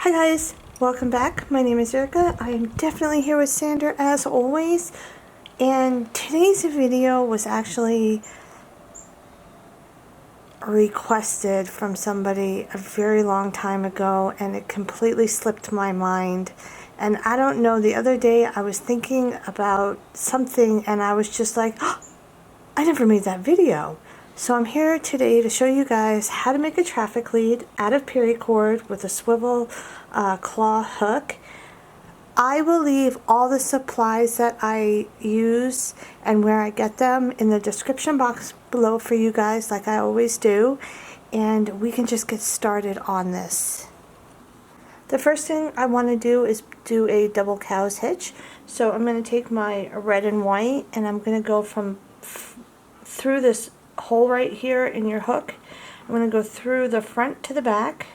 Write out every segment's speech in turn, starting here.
Hi guys, welcome back. My name is Erica. I am definitely here with Sandra as always, and today's video was actually requested from somebody a very long time ago, and it completely slipped my mind. And I don't know, the other day I was thinking about something and I was just like, oh, I never made that video. So I'm here today to show you guys how to make a traffic lead out of paracord with a swivel claw hook. I will leave all the supplies that I use and where I get them in the description box below for you guys, like I always do, and we can just get started on this. The first thing I want to do is do a double cow's hitch. So I'm going to take my red and white and I'm going to go from through this hole right here in your hook. I'm going to go through the front to the back.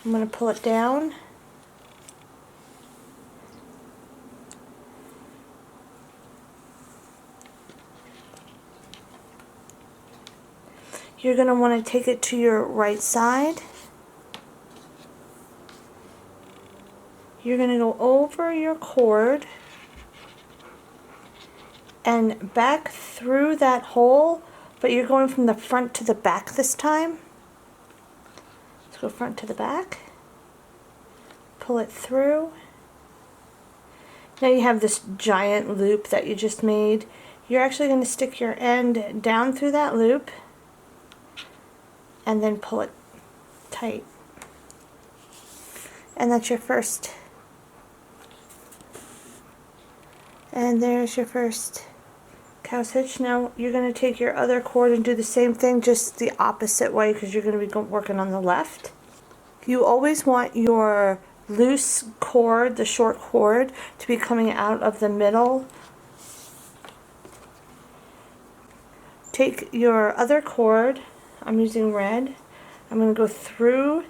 I'm going to pull it down. You're going to want to take it to your right side. You're going to go over your cord and back through that hole, but you're going from the front to the back this time. Let's go front to the back. Pull it through. Now you have this giant loop that you just made. You're actually going to stick your end down through that loop and then pull it tight. And that's your first. And there's your first cow's hitch. Now you're going to take your other cord and do the same thing, just the opposite way, because you're going to be working on the left. You always want your loose cord, the short cord, to be coming out of the middle. Take your other cord, I'm using red, I'm going to go through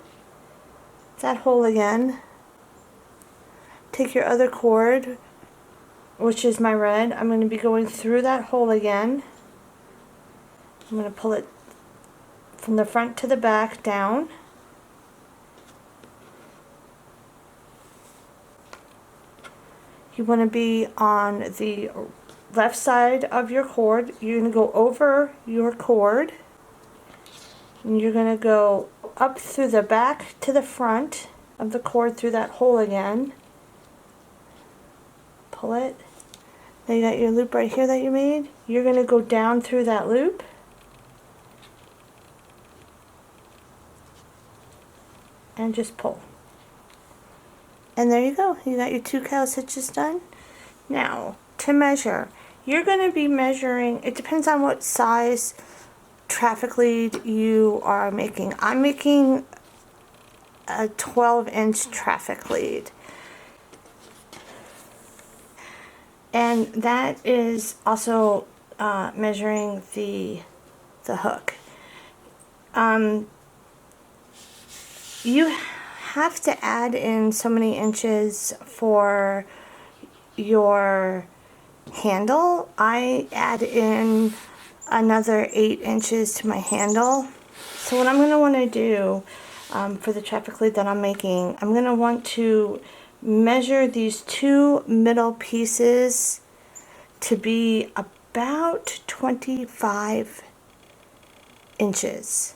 that hole again. Take your other cord, which is my red, I'm going to be going through that hole again. I'm going to pull it from the front to the back down. You want to be on the left side of your cord. You're going to go over your cord and you're going to go up through the back to the front of the cord through that hole again. Pull it. Now you got your loop right here that you made. You're going to go down through that loop and just pull. And there you go. You got your two cow's hitches done. Now, to measure, you're going to be measuring, it depends on what size traffic lead you are making. I'm making a 12-inch traffic lead. And that is also measuring the hook. You have to add in so many inches for your handle. I add in another 8 inches to my handle. So what I'm going to want to do for the traffic lead that I'm making, I'm going to want to measure these two middle pieces to be about 25 inches.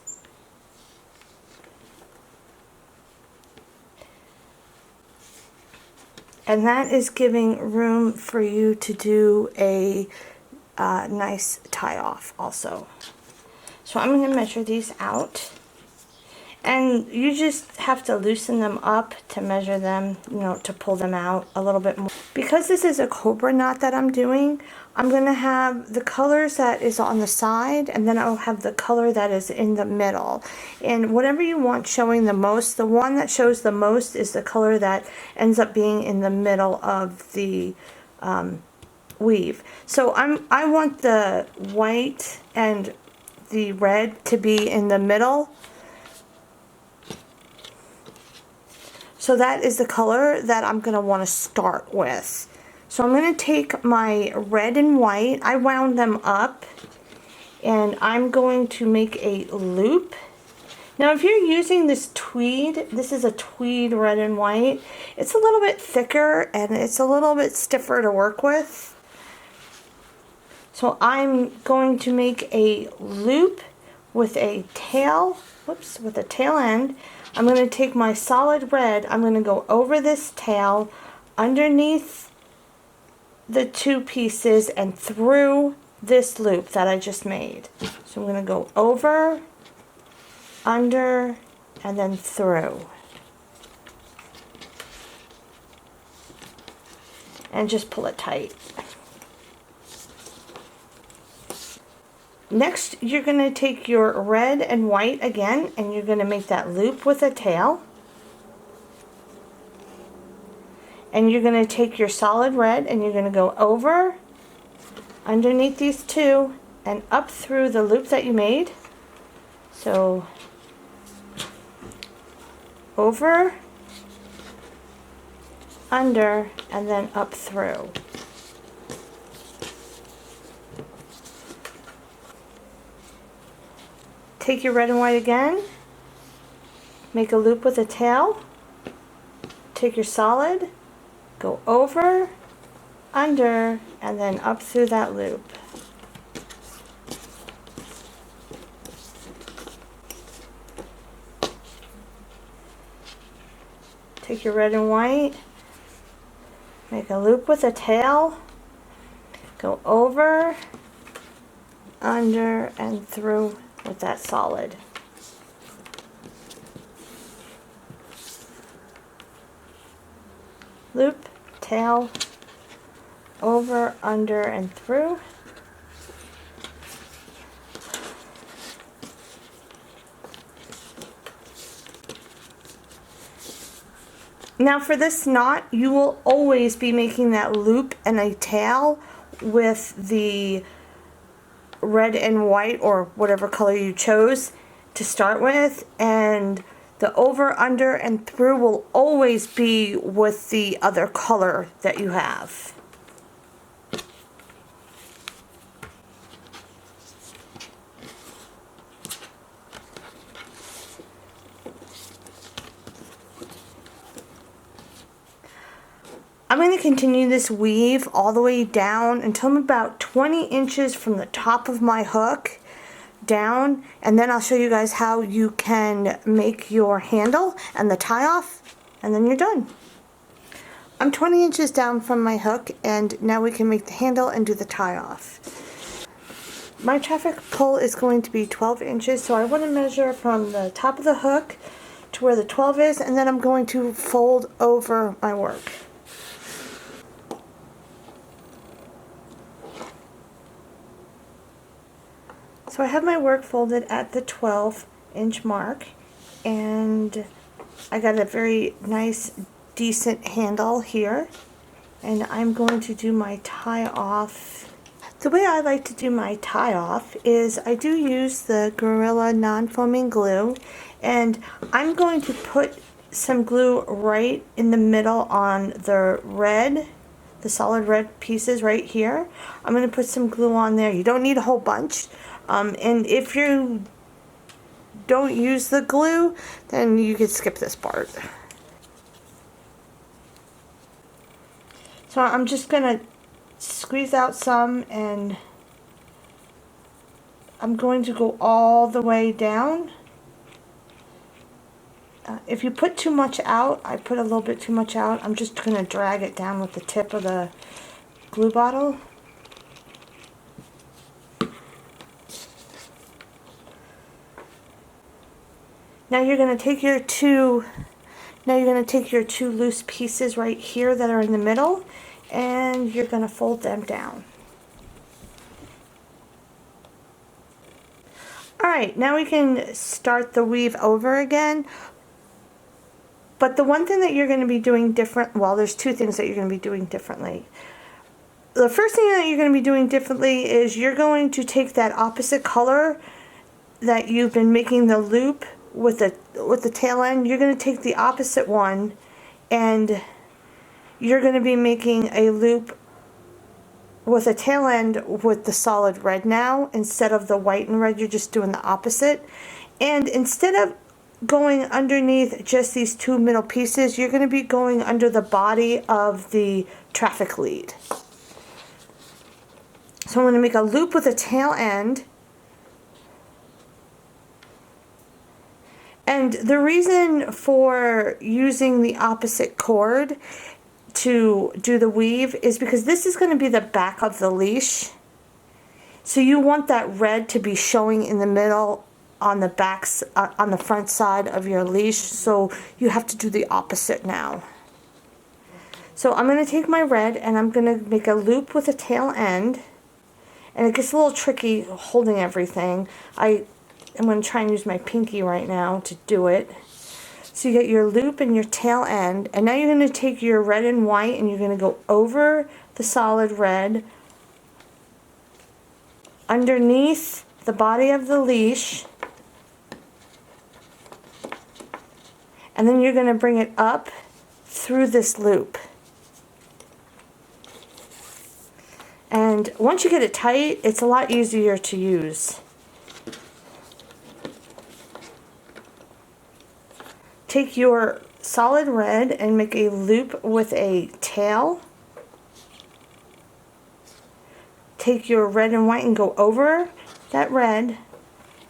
And that is giving room for you to do a nice tie off also. So I'm going to measure these out. And you just have to loosen them up to measure them, you know, to pull them out a little bit more. Because this is a Cobra Knot that I'm doing, I'm going to have the colors that is on the side, and then I'll have the color that is in the middle. And whatever you want showing the most, the one that shows the most is the color that ends up being in the middle of the weave. So I want the white and the red to be in the middle. So that is the color that I'm going to want to start with. So I'm going to take my red and white, I wound them up, and I'm going to make a loop Now if you're using this tweed, this is a tweed red and white, it's a little bit thicker and it's a little bit stiffer to work with. So I'm going to make a loop with a tail, with a tail end. I'm going to take my solid red, I'm going to go over this tail, underneath the two pieces and through this loop that I just made. So I'm going to go over, under, and then through. And just pull it tight. Next, you're going to take your red and white again, and you're going to make that loop with a tail. And you're going to take your solid red and you're going to go over, underneath these two, and up through the loop that you made. So over, under, and then up through. Take your red and white again, make a loop with a tail, take your solid, go over, under, and then up through that loop. Take your red and white, make a loop with a tail, go over, under, and through with that solid. Loop, tail, over, under, and through. Now for this knot, you will always be making that loop and a tail with the red and white or whatever color you chose to start with, and the over, under, and through will always be with the other color that you have. I'm going to continue this weave all the way down until I'm about 20 inches from the top of my hook down, and then I'll show you guys how you can make your handle and the tie off, and then you're done. I'm 20 inches down from my hook, and now we can make the handle and do the tie off. My traffic pull is going to be 12 inches, so I want to measure from the top of the hook to where the 12 is, and then I'm going to fold over my work. So I have my work folded at the 12-inch mark, and I got a very nice, decent handle here, and I'm going to do my tie off. The way I like to do my tie off is I do use the Gorilla non-foaming glue, and I'm going to put some glue right in the middle on the red, the solid red pieces right here. I'm going to put some glue on there. You don't need a whole bunch. And if you don't use the glue, then you can skip this part. So I'm just going to squeeze out some, and I'm going to go all the way down. If you put too much out, I put a little bit too much out, I'm just going to drag it down with the tip of the glue bottle. Now you're going to take your two loose pieces right here that are in the middle, and you're going to fold them down. Alright, now we can start the weave over again. But the one thing that you're going to be doing different, well, there's two things that you're going to be doing differently. The first thing that you're going to be doing differently is you're going to take that opposite color that you've been making the loop with the tail end. You're going to take the opposite one, and you're going to be making a loop with a tail end with the solid red now. Instead of the white and red, you're just doing the opposite. And instead of going underneath just these two middle pieces. You're going to be going under the body of the traffic lead. So I'm going to make a loop with a tail end. And the reason for using the opposite cord to do the weave is because this is going to be the back of the leash. So you want that red to be showing in the middle on the backs, on the front side of your leash. So you have to do the opposite now. So I'm going to take my red and I'm going to make a loop with a tail end. And it gets a little tricky holding everything. I'm going to try and use my pinky right now to do it. So you get your loop and your tail end. And now you're going to take your red and white and you're going to go over the solid red, underneath the body of the leash. And then you're going to bring it up through this loop. And once you get it tight, it's a lot easier to use. Take your solid red and make a loop with a tail. Take your red and white and go over that red,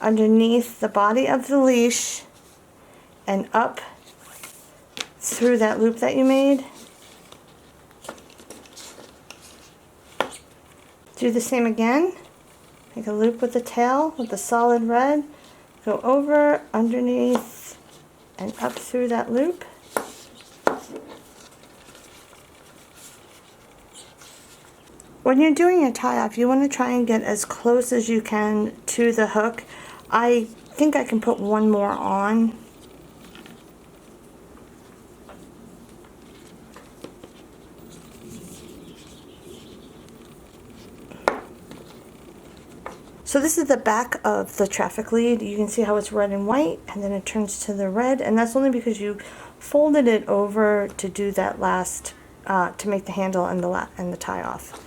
underneath the body of the leash, and up through that loop that you made. Do the same again. Make a loop with the tail with the solid red. Go over, underneath, and up through that loop. When you're doing your tie off, you want to try and get as close as you can to the hook. I think I can put one more on. So this is the back of the traffic lead. You can see how it's red and white, and then it turns to the red, and that's only because you folded it over to do that last, to make the handle and the tie off.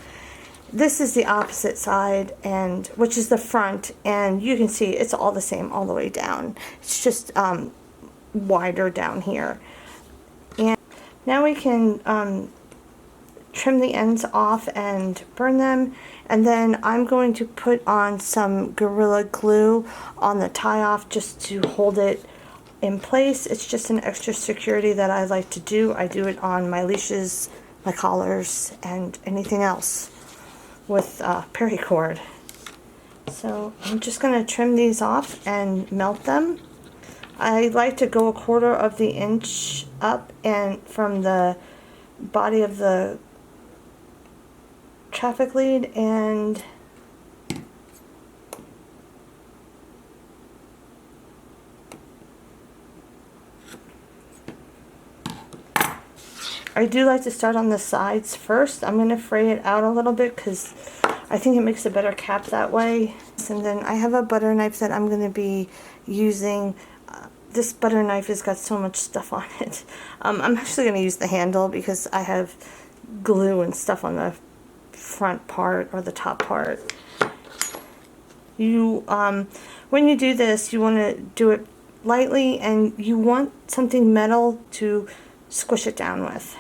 This is the opposite side, and which is the front, and you can see it's all the same all the way down. It's just wider down here. And now we can trim the ends off and burn them, and then I'm going to put on some Gorilla Glue on the tie off just to hold it in place. It's just an extra security that I like to do. I do it on my leashes, my collars, and anything else with Paracord. So I'm just going to trim these off and melt them. I like to go 1/4 of the inch up and from the body of the traffic lead, and I do like to start on the sides first. I'm going to fray it out a little bit because I think it makes a better cap that way. And then I have a butter knife that I'm going to be using. This butter knife has got so much stuff on it. I'm actually going to use the handle because I have glue and stuff on the front part or the top part. You when you do this, you want to do it lightly, and you want something metal to squish it down with.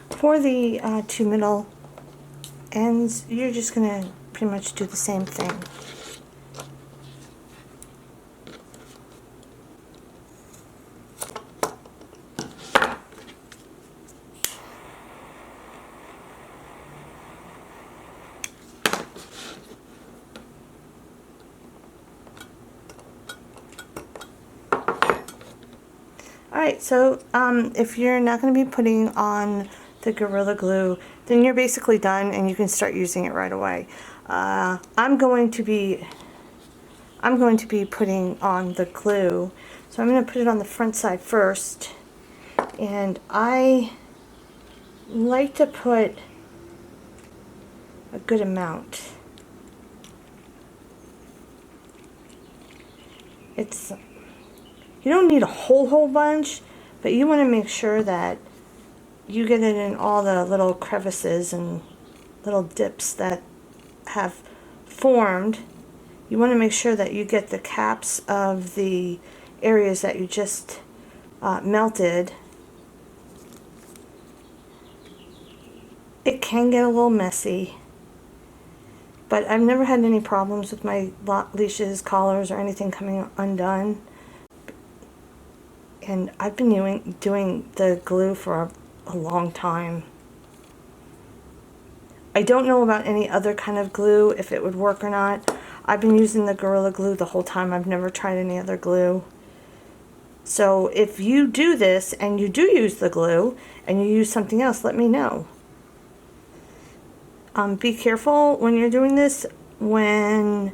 For the two middle ends, you're just going to pretty much do the same thing. Alright, so if you're not going to be putting on the Gorilla Glue, then you're basically done and you can start using it right away. I'm going to be putting on the glue, so I'm going to put it on the front side first, and I like to put a good amount. You don't need a whole bunch, but you want to make sure that you get it in all the little crevices and little dips that have formed. You want to make sure that you get the caps of the areas that you just melted. It can get a little messy, but I've never had any problems with my leashes, collars, or anything coming undone. And I've been doing the glue for a long time. I don't know about any other kind of glue, if it would work or not. I've been using the Gorilla Glue the whole time. I've never tried any other glue. So if you do this and you do use the glue and you use something else, let me know. Be careful when you're doing this when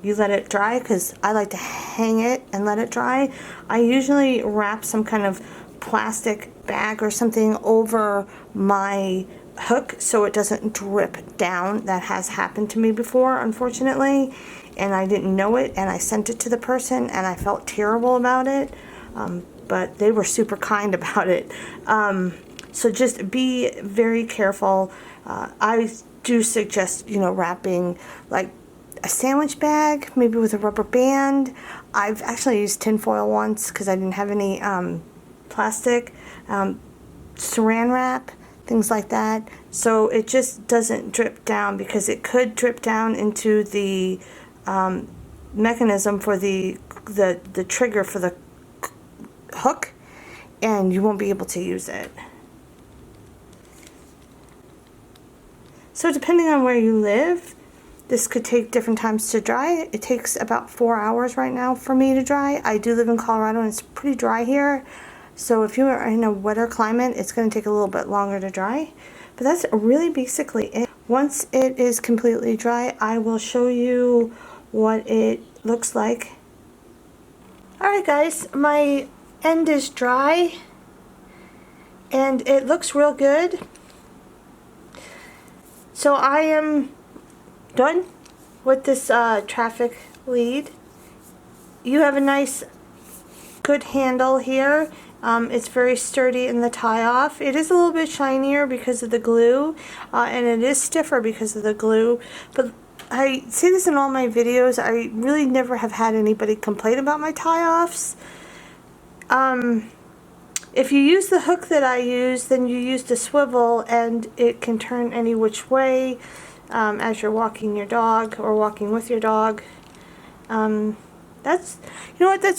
you let it dry, because I like to hang it and let it dry. I usually wrap some kind of plastic bag or something over my hook so it doesn't drip down. That has happened to me before, unfortunately, and I didn't know it, and I sent it to the person and I felt terrible about it, but they were super kind about it. So just be very careful. I do suggest, wrapping like a sandwich bag, maybe with a rubber band. I've actually used tinfoil once because I didn't have any plastic, saran wrap, things like that, so it just doesn't drip down, because it could drip down into the mechanism for the trigger for the hook, and you won't be able to use it. So depending on where you live, this could take different times to dry. It takes about 4 hours right now for me to dry. I do live in Colorado and it's pretty dry here. So if you are in a wetter climate, it's going to take a little bit longer to dry. But that's really basically it. Once it is completely dry, I will show you what it looks like. Alright guys, my end is dry and it looks real good. So I am done with this traffic lead. You have a nice good handle here. It's very sturdy in the tie off. It is a little bit shinier because of the glue, and it is stiffer because of the glue, but I say this in all my videos, I really never have had anybody complain about my tie offs. If you use the hook that I use, then you use the swivel and it can turn any which way as you're walking your dog or walking with your dog. That's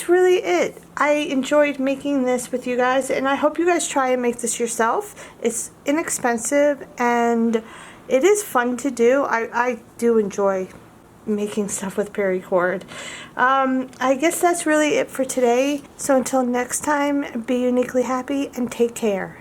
really it. I enjoyed making this with you guys, and I hope you guys try and make this yourself. It's inexpensive and it is fun to do. I do enjoy making stuff with Paracord. I guess that's really it for today. So until next time, be uniquely happy and take care.